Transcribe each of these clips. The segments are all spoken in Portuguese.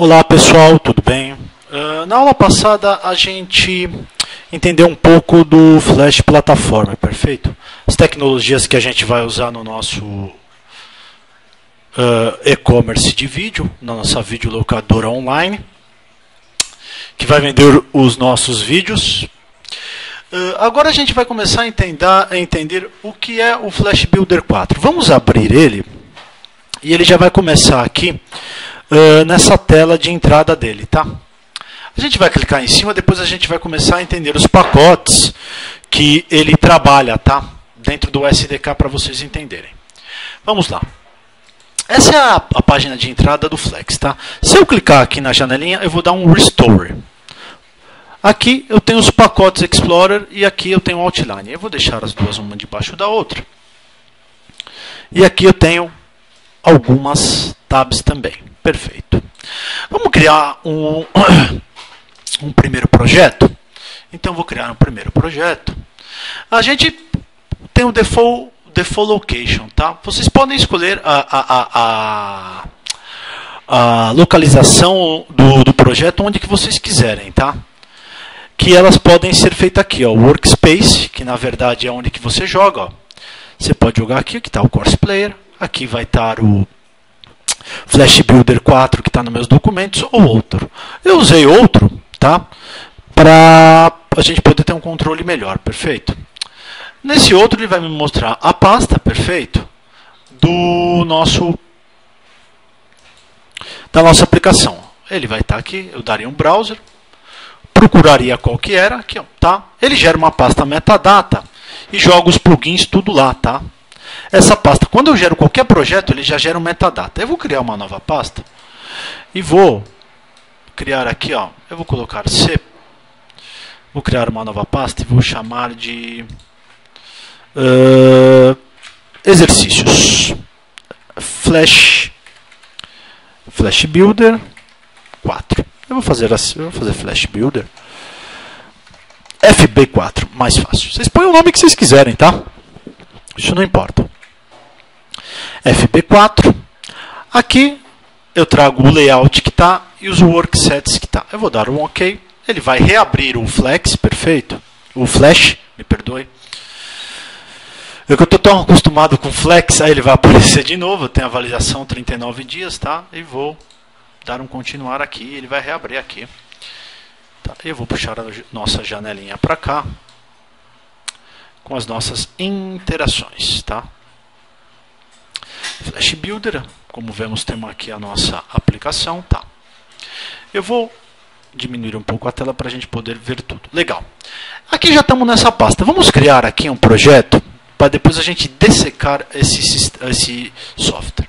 Olá pessoal, tudo bem? Na aula passada a gente entendeu um pouco do Flash Plataforma, perfeito? As tecnologias que a gente vai usar no nosso e-commerce de vídeo, na nossa videolocadora online, que vai vender os nossos vídeos. Agora a gente vai começar a entender o que é o Flash Builder 4. Vamos abrir ele e ele já vai começar aqui nessa tela de entrada dele, tá? A gente vai clicar em cima, depois a gente vai começar a entender os pacotes que ele trabalha, tá? Dentro do SDK para vocês entenderem. Vamos lá. Essa é a página de entrada do Flex, tá? Se eu clicar aqui na janelinha, eu vou dar um Restore. Aqui eu tenho os pacotes Explorer e aqui eu tenho o Outline. Eu vou deixar as duas uma debaixo da outra. E aqui eu tenho algumas tabs também. Perfeito. Vamos criar um primeiro projeto? Então, vou criar um primeiro projeto. A gente tem o default location, tá? Vocês podem escolher a localização do projeto onde que vocês quiserem, tá? Que elas podem ser feitas aqui, ó, Workspace, que na verdade é onde que você joga, ó. Você pode jogar aqui, que está o Course Player. Aqui vai estar o Flash Builder 4 que está nos meus documentos, ou outro. Eu usei outro, tá? Para a gente poder ter um controle melhor, perfeito? Nesse outro ele vai me mostrar a pasta, perfeito? Da nossa aplicação. Ele vai estar aqui, eu daria um browser, procuraria qual que era, aqui, ó, tá? Ele gera uma pasta metadata e joga os plugins tudo lá, tá? Essa pasta, quando eu gero qualquer projeto, ele já gera um metadata. Eu vou criar uma nova pasta e vou criar aqui, ó, eu vou colocar C. Vou criar uma nova pasta e vou chamar de exercícios. Flash Builder 4. Eu vou fazer assim, eu vou fazer Flash Builder FB4, mais fácil. Vocês põem o nome que vocês quiserem, tá? Isso não importa. FB4. Aqui eu trago o layout que está e os worksets que está. Eu vou dar um OK. Ele vai reabrir o Flex, perfeito? O Flash, me perdoe. Eu estou tão acostumado com Flex, aí ele vai aparecer de novo. Eu tenho a validação 39 dias, tá? E vou dar um continuar aqui. Ele vai reabrir aqui. Tá? Eu vou puxar a nossa janelinha para cá com as nossas interações, tá? Flash Builder, como vemos, temos aqui a nossa aplicação, tá? Eu vou diminuir um pouco a tela para a gente poder ver tudo. Legal. Aqui já estamos nessa pasta. Vamos criar aqui um projeto para depois a gente dessecar esse software.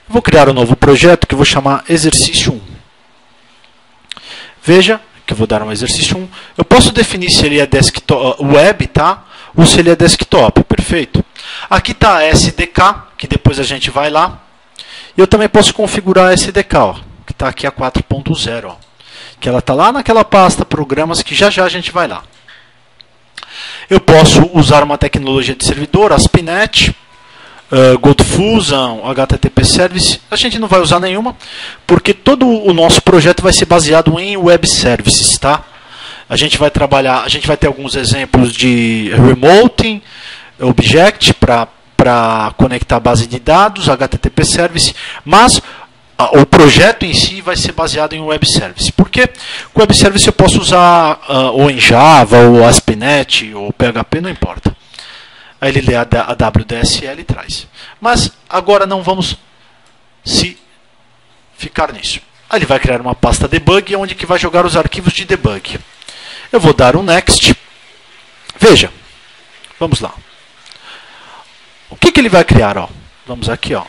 Eu vou criar um novo projeto que eu vou chamar Exercício 1. Veja que eu vou dar um Exercício 1. Eu posso definir se ele é desktop, web, tá? Ou se ele é desktop, perfeito? Aqui está a SDK, que depois a gente vai lá. E eu também posso configurar a SDK, ó, que está aqui a 4.0, que ela está lá naquela pasta programas que já já a gente vai lá. Eu posso usar uma tecnologia de servidor, ASP.NET, GoToFusion, HTTP Service. A gente não vai usar nenhuma, porque todo o nosso projeto vai ser baseado em Web Services, tá? A gente vai trabalhar, a gente vai ter alguns exemplos de remoting, object para conectar a base de dados, HTTP Service, mas o projeto em si vai ser baseado em Web Service. Por quê? Com Web Service eu posso usar ou em Java, ou ASP.NET, ou PHP, não importa. Aí ele lê a WDSL e traz. Mas agora não vamos ficar nisso. Aí ele vai criar uma pasta debug, onde que vai jogar os arquivos de debug. Eu vou dar um Next. Veja. Vamos lá. O que ele vai criar? Ó? Vamos aqui. Ó.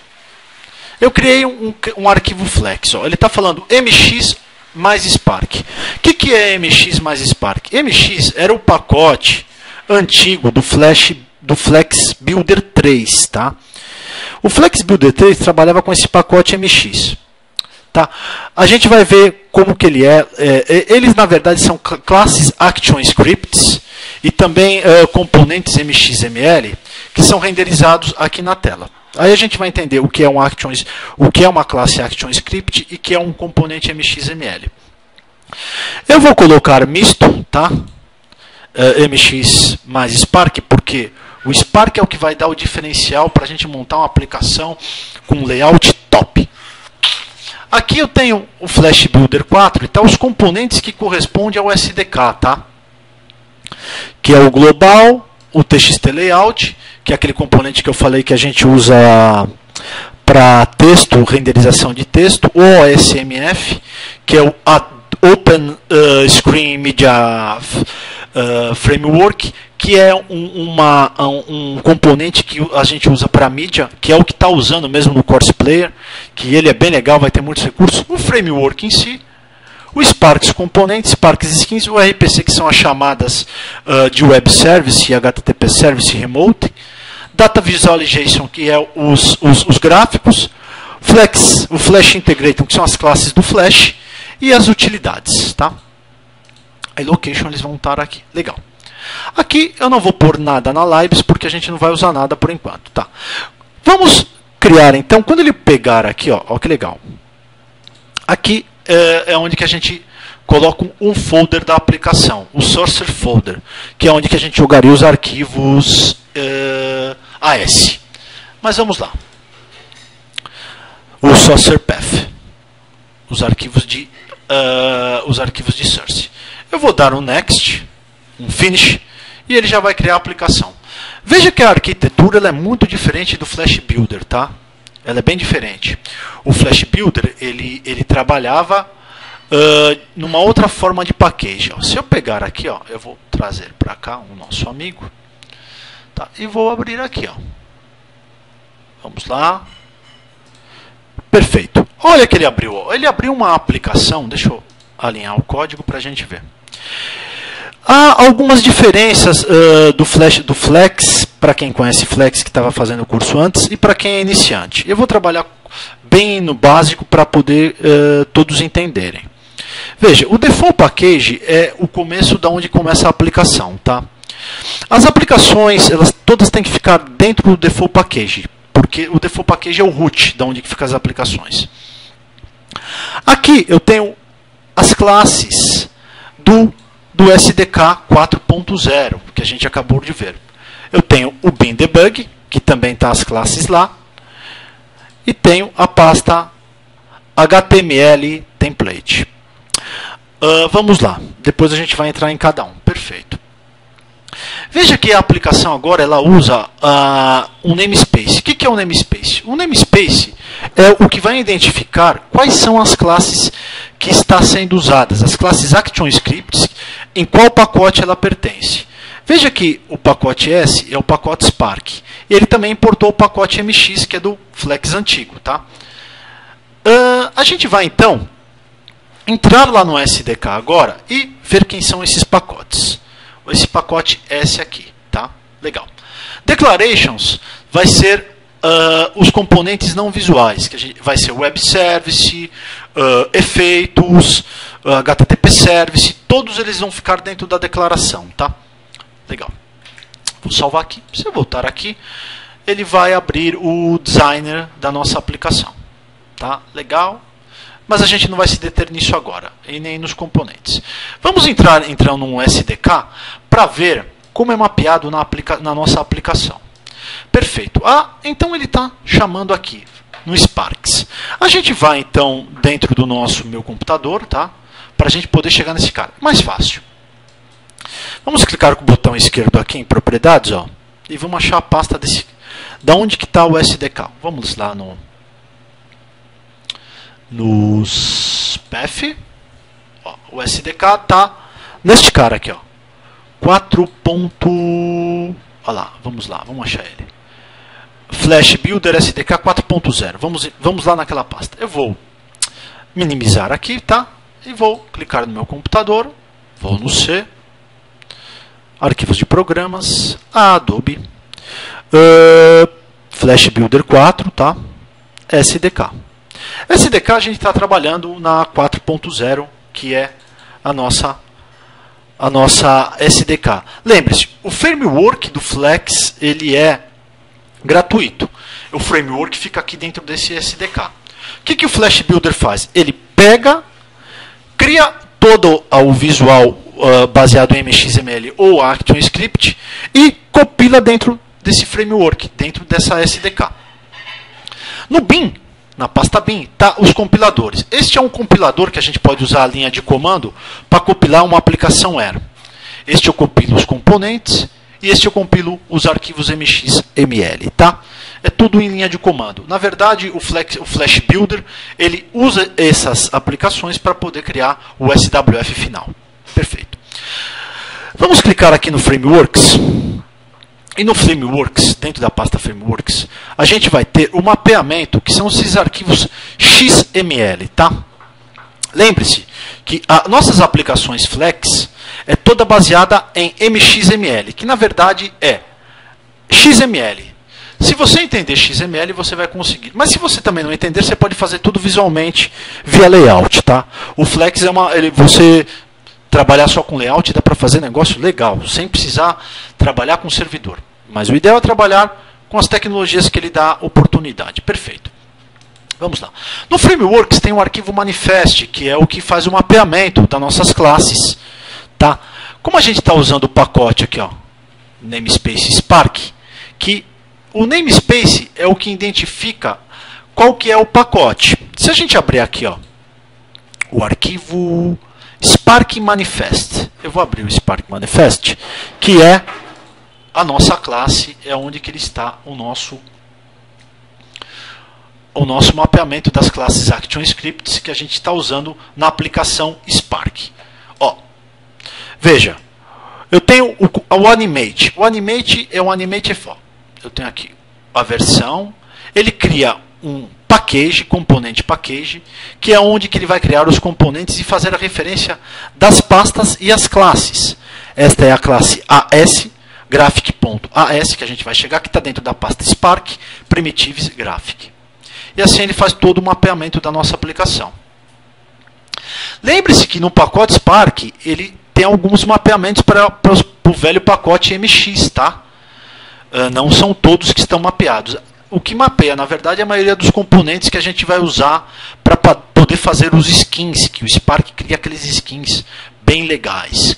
Eu criei um arquivo Flex. Ó. Ele está falando MX mais Spark. O que é MX mais Spark? MX era o pacote antigo do Flex Builder 3. Tá? O Flex Builder 3 trabalhava com esse pacote MX. Tá? A gente vai ver como que ele é. Eles, na verdade, são classes ActionScripts e também componentes MXML que são renderizados aqui na tela. Aí a gente vai entender o que é o que é uma classe ActionScript e o que é um componente MXML. Eu vou colocar misto, tá? MX mais Spark, porque o Spark é o que vai dar o diferencial para a gente montar uma aplicação com layout top. Aqui eu tenho o Flash Builder 4 e tá os componentes que correspondem ao SDK, tá? Que é o global, o TXT Layout, que é aquele componente que eu falei que a gente usa para texto, renderização de texto, o OSMF, que é o Open Screen Media Framework, que é um componente que a gente usa para mídia, que é o que está usando mesmo no Course Player, que ele é bem legal, vai ter muitos recursos, o framework em si, o Sparks componentes, Sparks skins, o RPC, que são as chamadas de Web Service e HTTP Service Remote, Data Visualization, que é os gráficos, o Flash Integrator, que são as classes do Flash, e as utilidades, tá? A location eles vão estar aqui. Legal. Aqui eu não vou pôr nada na Libs, porque a gente não vai usar nada por enquanto, tá? Vamos criar, então, quando ele pegar aqui, ó que legal. Aqui é onde que a gente coloca um folder da aplicação, o Source Folder, que é onde que a gente jogaria os arquivos AS. Mas vamos lá. O Source Path, os arquivos de Source. Eu vou dar um Next, um Finish, e ele já vai criar a aplicação. Veja que a arquitetura ela é muito diferente do Flash Builder, tá? Ela é bem diferente. O Flash Builder ele trabalhava numa outra forma de package. Ó. Se eu pegar aqui, ó, eu vou trazer para cá o nosso amigo, tá? E vou abrir aqui, ó. Vamos lá. Perfeito. Olha que ele abriu. Ó. Ele abriu uma aplicação. Deixa eu alinhar o código para a gente ver. Há algumas diferenças do Flex, para quem conhece Flex, que estava fazendo o curso antes, e para quem é iniciante. Eu vou trabalhar bem no básico para poder todos entenderem. Veja, o Default Package é o começo da onde começa a aplicação. Tá? As aplicações, elas todas têm que ficar dentro do Default Package, porque o Default Package é o root, da onde ficam as aplicações. Aqui eu tenho as classes do SDK 4.0, que a gente acabou de ver. Eu tenho o bin debug, que também está as classes lá, e tenho a pasta HTML template. Vamos lá, depois a gente vai entrar em cada um. Perfeito. Veja que a aplicação agora ela usa um namespace. O que é um namespace? Um namespace é o que vai identificar quais são as classes que estão sendo usadas, as classes ActionScripts, em qual pacote ela pertence. Veja que o pacote S é o pacote Spark. E ele também importou o pacote MX, que é do Flex antigo. Tá? A gente vai, então, entrar lá no SDK agora e ver quem são esses pacotes. Esse pacote S aqui. Tá? Legal. Declarations vai ser os componentes não visuais, que vai ser Web Service, efeitos, HTTP Service, todos eles vão ficar dentro da declaração, tá? Legal. Vou salvar aqui. Se eu voltar aqui, ele vai abrir o designer da nossa aplicação, tá? Legal. Mas a gente não vai se deter nisso agora, e nem nos componentes. Vamos entrar num SDK para ver como é mapeado na nossa aplicação. Perfeito. Então ele está chamando aqui no Sparks. A gente vai então dentro do meu computador, tá? Para a gente poder chegar nesse cara. Mais fácil. Vamos clicar com o botão esquerdo aqui em propriedades, ó, e vamos achar a pasta da onde que está o SDK. Vamos lá nos path. Ó, o SDK está neste cara aqui, ó. 4. Olha lá, vamos achar ele. Flash Builder SDK 4.0. Vamos lá naquela pasta. Eu vou minimizar aqui, tá? E vou clicar no meu computador. Vou no C. Arquivos de programas. Adobe. Flash Builder 4, tá? SDK. SDK a gente está trabalhando na 4.0, que é a nossa SDK. Lembre-se, o framework do Flex ele é gratuito. O framework fica aqui dentro desse SDK. O que o Flash Builder faz? Ele pega, cria todo o visual baseado em MXML ou ActionScript e compila dentro desse framework, dentro dessa SDK. No bin, na pasta bin, tá os compiladores. Este é um compilador que a gente pode usar a linha de comando para compilar uma aplicação Aero. Este eu compilo os componentes e este eu compilo os arquivos MXML, tá? É tudo em linha de comando. Na verdade, o Flash Builder ele usa essas aplicações para poder criar o SWF final. Perfeito. Vamos clicar aqui no Frameworks. E no Frameworks, dentro da pasta Frameworks, a gente vai ter o mapeamento, que são esses arquivos XML, tá? Lembre-se que as nossas aplicações Flex é toda baseada em MXML, que na verdade é XML. Se você entender XML, você vai conseguir. Mas se você também não entender, você pode fazer tudo visualmente via layout, tá? O Flex você trabalhar só com layout dá para fazer negócio legal, sem precisar trabalhar com servidor. Mas o ideal é trabalhar com as tecnologias que ele dá oportunidade. Perfeito. Vamos lá. No Frameworks tem um arquivo manifest, que é o que faz o mapeamento das nossas classes, tá? Como a gente está usando o pacote aqui, ó, namespace Spark, que o namespace é o que identifica qual que é o pacote. Se a gente abrir aqui, ó, o arquivo Spark Manifest, eu vou abrir o Spark Manifest, que é a nossa classe, é onde que ele está o nosso mapeamento das classes ActionScripts que a gente está usando na aplicação Spark. Ó, veja, eu tenho o Animate. O Animate é um Animate FO. Eu tenho aqui a versão, ele cria um package, componente package, que é onde que ele vai criar os componentes e fazer a referência das pastas e as classes. Esta é a classe AS, graphic.as, que a gente vai chegar, que está dentro da pasta Spark, Primitives Graphic. E assim ele faz todo o mapeamento da nossa aplicação. Lembre-se que no pacote Spark, ele tem alguns mapeamentos para o velho pacote MX, tá? Não são todos que estão mapeados. O que mapeia, na verdade, é a maioria dos componentes que a gente vai usar para poder fazer os skins, que o Spark cria aqueles skins bem legais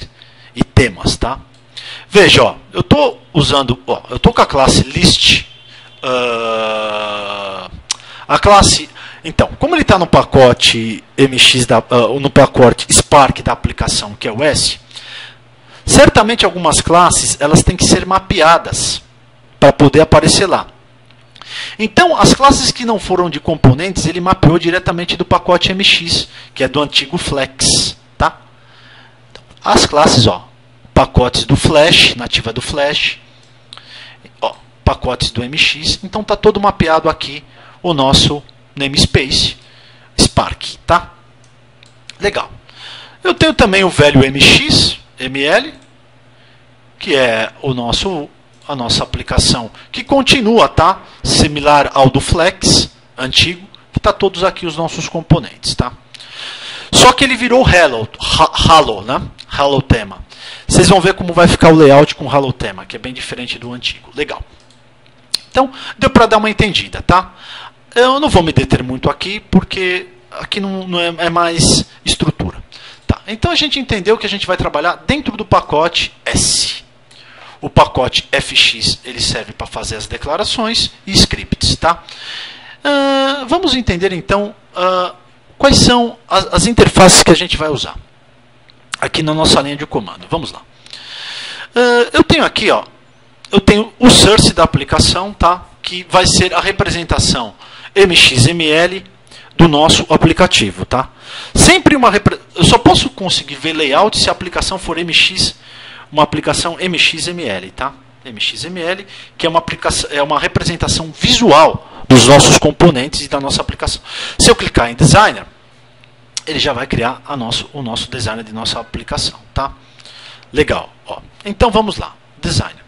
e temas, tá? Veja, ó, eu estou usando, ó, eu estou com a classe list, a classe, então, como ele está no pacote MX no pacote Spark da aplicação, que é o S, certamente algumas classes elas têm que ser mapeadas para poder aparecer lá. Então, as classes que não foram de componentes, ele mapeou diretamente do pacote MX, que é do antigo Flex, tá? Então, as classes, ó, pacotes do Flash, nativa do Flash, ó, pacotes do MX, então tá todo mapeado aqui o nosso namespace Spark, tá? Legal. Eu tenho também o velho MXML, que é a nossa aplicação, que continua, tá? Similar ao do Flex antigo, que está todos aqui os nossos componentes, tá? Só que ele virou Halo, né? Halo tema. Vocês vão ver como vai ficar o layout com Halo tema, que é bem diferente do antigo. Legal. Então, deu para dar uma entendida, tá? Eu não vou me deter muito aqui, porque aqui não é mais estrutura. Tá? Então, a gente entendeu que a gente vai trabalhar dentro do pacote S. O pacote FX ele serve para fazer as declarações e scripts. Tá? Vamos entender então quais são as interfaces que a gente vai usar aqui na nossa linha de comando. Vamos lá. Eu tenho aqui, ó, eu tenho o source da aplicação, tá? Que vai ser a representação MXML do nosso aplicativo. Tá? Sempre eu só posso conseguir ver layout se a aplicação for uma aplicação MXML, tá? MXML, que é uma representação visual dos nossos componentes e da nossa aplicação. Se eu clicar em Designer, ele já vai criar o nosso designer de nossa aplicação, tá? Legal. Ó. Então vamos lá, Designer.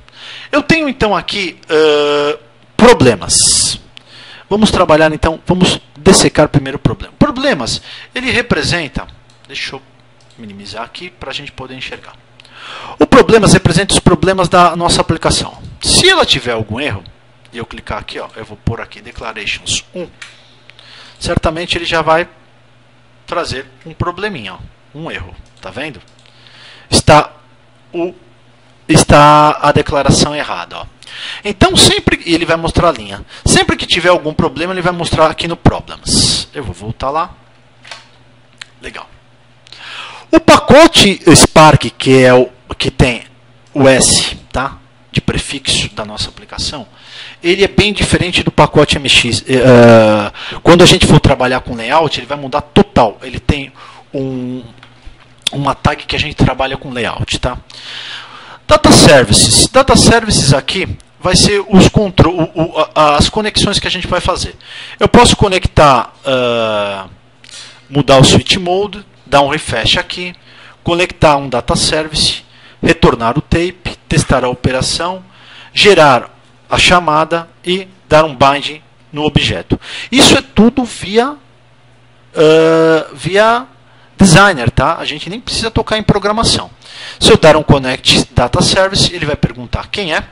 Eu tenho então aqui problemas. Vamos trabalhar então, vamos dessecar primeiro o problema. Problemas, ele representa, deixa eu minimizar aqui para a gente poder enxergar. O problemas representa os problemas da nossa aplicação. Se ela tiver algum erro, e eu clicar aqui, ó, eu vou pôr aqui Declarations 1, certamente ele já vai trazer um probleminha, ó, um erro, tá vendo? Está a declaração errada, ó. Então sempre ele vai mostrar a linha. Sempre que tiver algum problema, ele vai mostrar aqui no Problems. Eu vou voltar lá. Legal. O pacote Spark, que é o que tem o S, tá? De prefixo da nossa aplicação, ele é bem diferente do pacote MX. Quando a gente for trabalhar com layout, ele vai mudar total. Ele tem uma tag que a gente trabalha com layout, tá? Data Services. Data Services aqui vai ser as conexões que a gente vai fazer. Eu posso conectar, mudar o switch mode, dar um refresh aqui, conectar um data service, retornar o tape, testar a operação, gerar a chamada e dar um bind no objeto. Isso é tudo via designer, tá? A gente nem precisa tocar em programação. Se eu der um connect data service, ele vai perguntar quem é.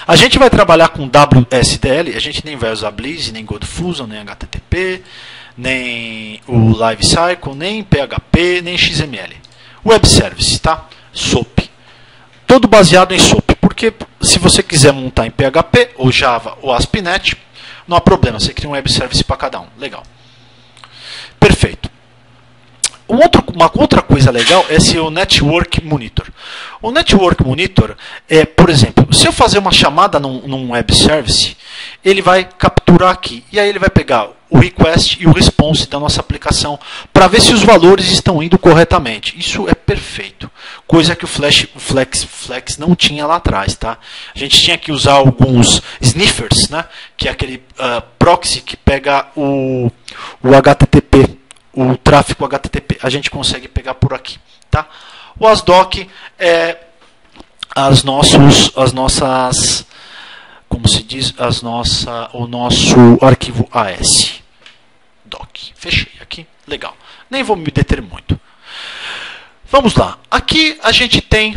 A gente vai trabalhar com WSDL, a gente nem vai usar Blizz, nem GoldFusion, nem HTTP, nem o LiveCycle, nem PHP, nem XML. Web Service, tá? SOAP. Todo baseado em SOAP, porque se você quiser montar em PHP, ou Java, ou ASP.NET, não há problema, você cria um Web Service para cada um. Legal. Perfeito. Uma outra coisa legal é esse o Network Monitor. O Network Monitor é, por exemplo, se eu fazer uma chamada num Web Service, ele vai capturar aqui. E aí ele vai pegar o request e o response da nossa aplicação para ver se os valores estão indo corretamente. Isso é perfeito. Coisa que o Flex não tinha lá atrás. Tá? A gente tinha que usar alguns sniffers, né? Que é aquele proxy que pega o HTTP. O tráfego HTTP a gente consegue pegar por aqui, tá? O ASDoc é as nossas, como se diz, o nosso arquivo AS. Doc. Fechei aqui, legal. Nem vou me deter muito. Vamos lá. Aqui a gente tem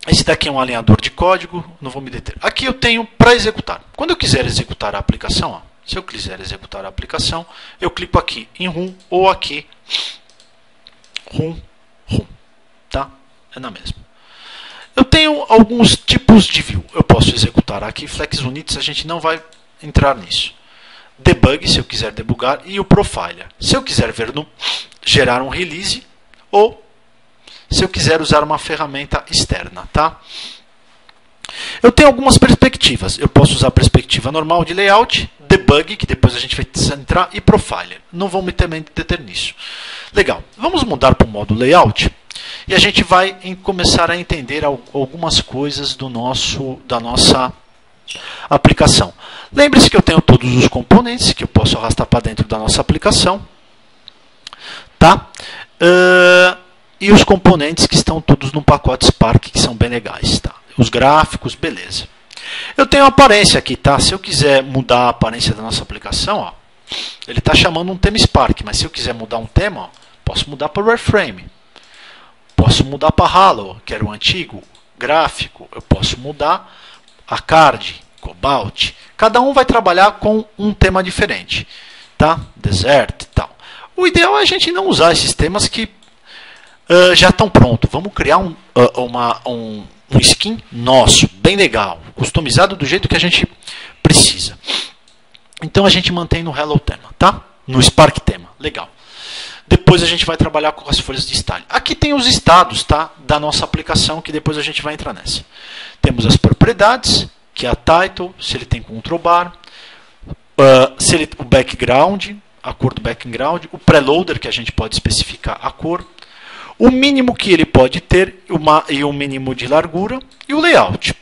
esse daqui é um alinhador de código. Não vou me deter. Aqui eu tenho para executar. Quando eu quiser executar a aplicação, ó. Se eu quiser executar a aplicação, eu clico aqui em Run ou aqui Run, tá? É na mesma. Eu tenho alguns tipos de view. Eu posso executar aqui Flex Units, a gente não vai entrar nisso. Debug, se eu quiser debugar, e o Profiler. Se eu quiser gerar um release ou se eu quiser usar uma ferramenta externa, tá? Eu tenho algumas perspectivas. Eu posso usar a perspectiva normal de layout, debug, que depois a gente vai entrar, e profiler. Não vou me também deter nisso. Legal. Vamos mudar para o modo layout e a gente vai começar a entender algumas coisas da nossa aplicação. Lembre-se que eu tenho todos os componentes que eu posso arrastar para dentro da nossa aplicação. Tá? E os componentes que estão todos no pacote Spark, que são bem legais. Tá? Os gráficos, beleza. Eu tenho a aparência aqui, tá? Se eu quiser mudar a aparência da nossa aplicação, ó, ele está chamando um tema Spark, mas se eu quiser mudar um tema, ó, posso mudar para o Wireframe. Posso mudar para Halo, que era o antigo gráfico. Eu posso mudar a Card, Cobalt. Cada um vai trabalhar com um tema diferente, tá? Desert e tal. O ideal é a gente não usar esses temas que já estão prontos. Vamos criar um skin nosso, bem legal, customizado do jeito que a gente precisa. Então a gente mantém no Hello tema, tá? No Spark tema, legal. Depois a gente vai trabalhar com as folhas de style. Aqui tem os estados, tá? Da nossa aplicação, que depois a gente vai entrar nessa. Temos as propriedades, que é a title, se ele tem control bar, o background, a cor do background, o preloader, que a gente pode especificar a cor, o mínimo que ele pode ter e o mínimo de largura e o layout.